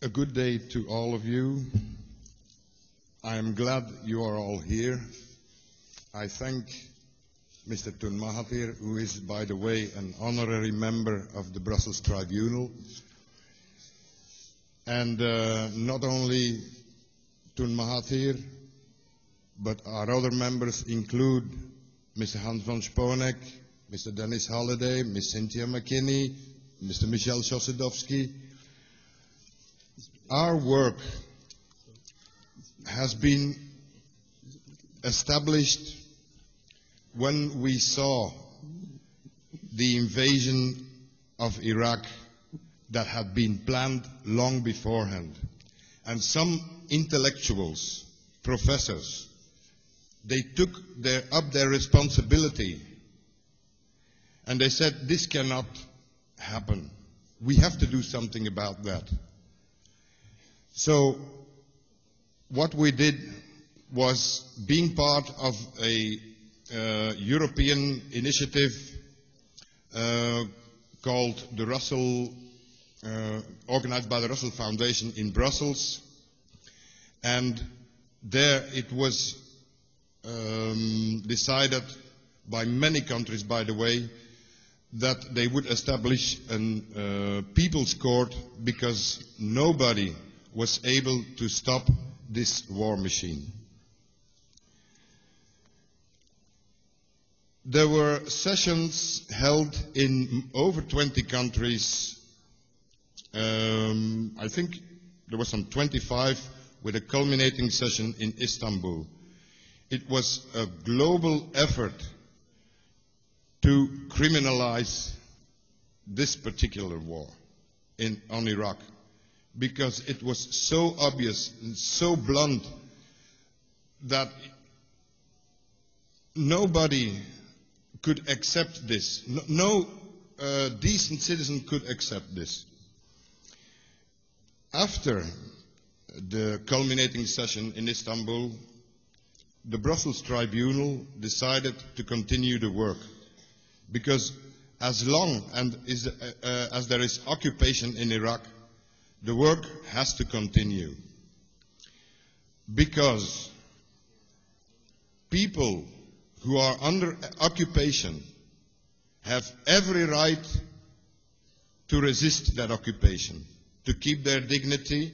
A good day to all of you. I am glad you are all here. I thank Mr. Tun Mahathir, who is, by the way, an honorary member of the Brussels Tribunal. And not only Tun Mahathir, but our other members include Mr. Hans van Sponek, Mr. Dennis Halliday, Ms. Cynthia McKinney, Mr. Michel Chosedowski. Our work has been established when we saw the invasion of Iraq that had been planned long beforehand. And some intellectuals, professors, they took up their responsibility and they said, this cannot happen. We have to do something about that. So what we did was being part of a European initiative called the Russell, organized by the Russell Foundation in Brussels. And there it was decided by many countries, by the way, that they would establish a people's court because nobody was able to stop this war machine. There were sessions held in over 20 countries. I think there were some 25 with a culminating session in Istanbul. It was a global effort to criminalize this particular war on Iraq, because it was so obvious and so blunt that nobody could accept this. No decent citizen could accept this. After the culminating session in Istanbul, the Brussels Tribunal decided to continue the work, because as long as there is occupation in Iraq, the work has to continue. Because people who are under occupation have every right to resist that occupation, to keep their dignity,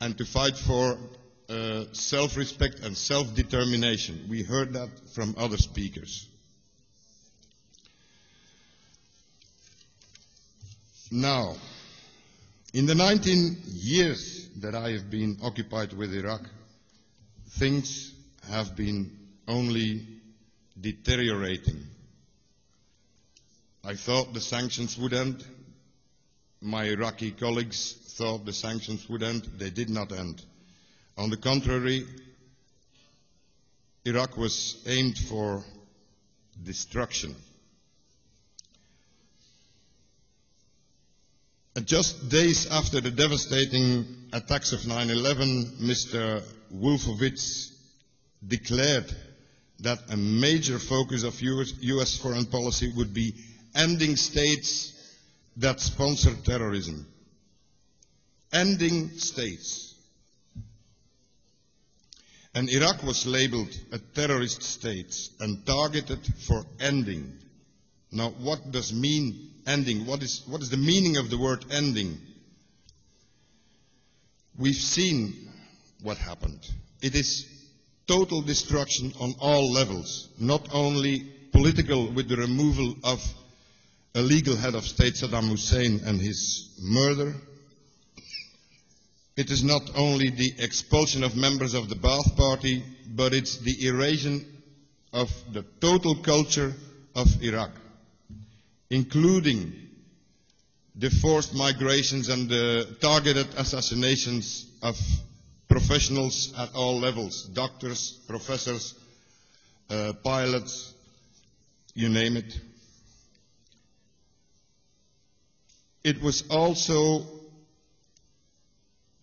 and to fight for self-respect and self-determination. We heard that from other speakers. Now, in the 19 years that I have been occupied with Iraq, things have been only deteriorating. I thought the sanctions would end. My Iraqi colleagues thought the sanctions would end. They did not end. On the contrary, Iraq was aimed for destruction. And just days after the devastating attacks of 9/11, Mr. Wolfowitz declared that a major focus of US foreign policy would be ending states that sponsor terrorism. Ending states. And Iraq was labeled a terrorist state and targeted for ending. Now, what does mean ending? What is the meaning of the word ending? We've seen what happened. It is total destruction on all levels, not only political with the removal of a legal head of state, Saddam Hussein, and his murder. It is not only the expulsion of members of the Ba'ath Party, but it's the erasure of the total culture of Iraq, including the forced migrations and the targeted assassinations of professionals at all levels, doctors, professors, pilots, you name it. It was also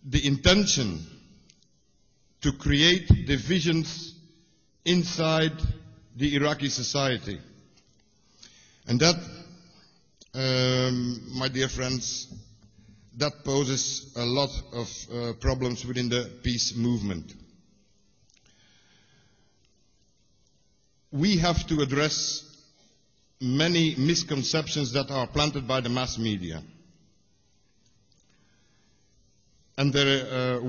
the intention to create divisions inside the Iraqi society. And that, my dear friends, that poses a lot of problems within the peace movement. We have to address many misconceptions that are planted by the mass media. And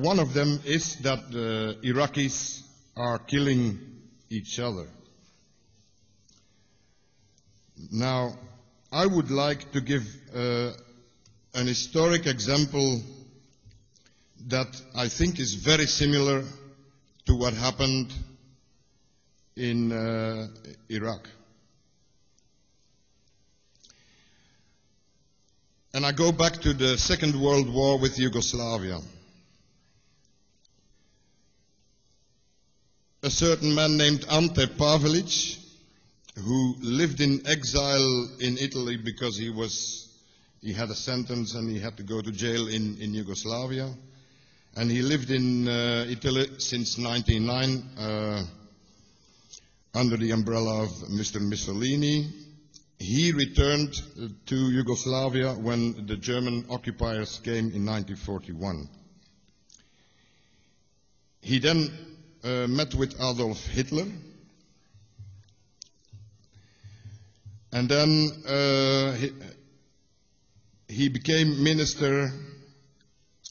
one of them is that the Iraqis are killing each other. Now, I would like to give an historic example that I think is very similar to what happened in Iraq. And I go back to the Second World War with Yugoslavia. A certain man named Ante Pavelic, who lived in exile in Italy because he had a sentence and he had to go to jail in Yugoslavia. And he lived in Italy since 1909 under the umbrella of Mr. Mussolini. He returned to Yugoslavia when the German occupiers came in 1941. He then met with Adolf Hitler, and then he became minister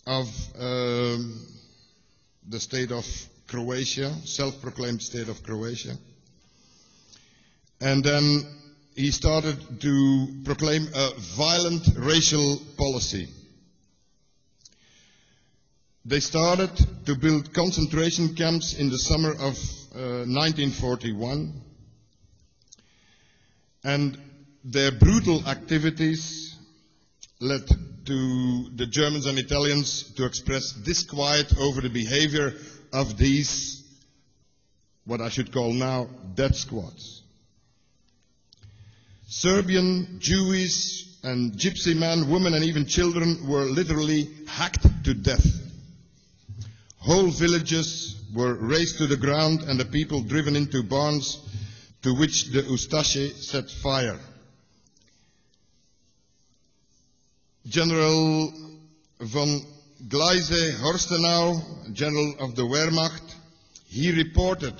of the state of Croatia, self-proclaimed state of Croatia. And then he started to proclaim a violent racial policy. They started to build concentration camps in the summer of 1941, and their brutal activities led to the Germans and Italians to express disquiet over the behavior of these, what I should call now, death squads. Serbian, Jewish, and gypsy men, women, and even children were literally hacked to death. Whole villages were razed to the ground and the people driven into barns to which the Ustashi set fire. General von Gleise-Horstenau, general of the Wehrmacht, he reported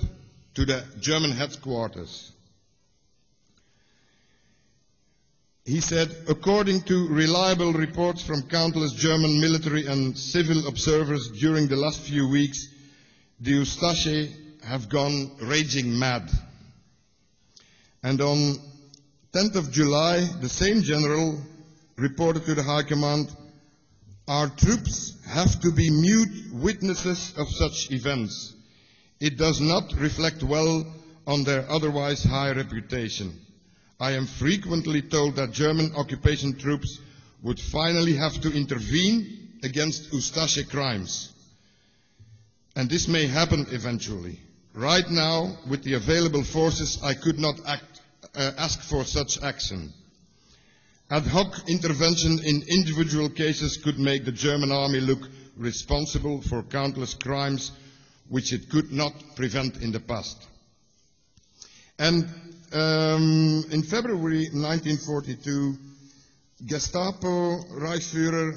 to the German headquarters. He said, according to reliable reports from countless German military and civil observers during the last few weeks, the Ustashi have gone raging mad. And on 10th of July, the same general reported to the High Command, our troops have to be mute witnesses of such events. It does not reflect well on their otherwise high reputation. I am frequently told that German occupation troops would finally have to intervene against Ustashi crimes. And this may happen eventually. Right now, with the available forces, I could not ask for such action. Ad hoc intervention in individual cases could make the German army look responsible for countless crimes which it could not prevent in the past. And in February 1942, Gestapo Reichsführer,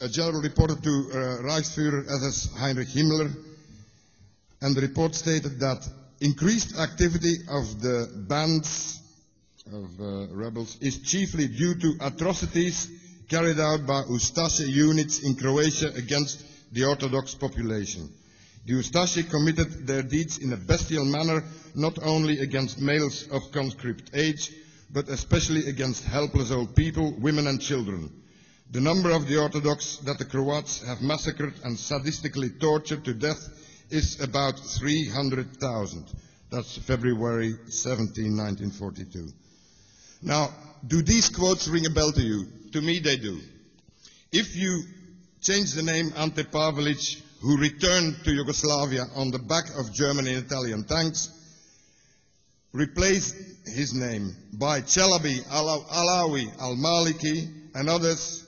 a general reported to Reichsführer SS Heinrich Himmler, and the report stated that increased activity of the bands of rebels is chiefly due to atrocities carried out by Ustashi units in Croatia against the Orthodox population. The Ustashi committed their deeds in a bestial manner, not only against males of conscript age, but especially against helpless old people, women and children. The number of the Orthodox that the Croats have massacred and sadistically tortured to death is about 300,000. That's February 17, 1942. Now, do these quotes ring a bell to you? To me, they do. If you change the name Ante Pavelic, who returned to Yugoslavia on the back of German and Italian tanks, replace his name by Chalabi, Alawi, Al-Maliki, and others,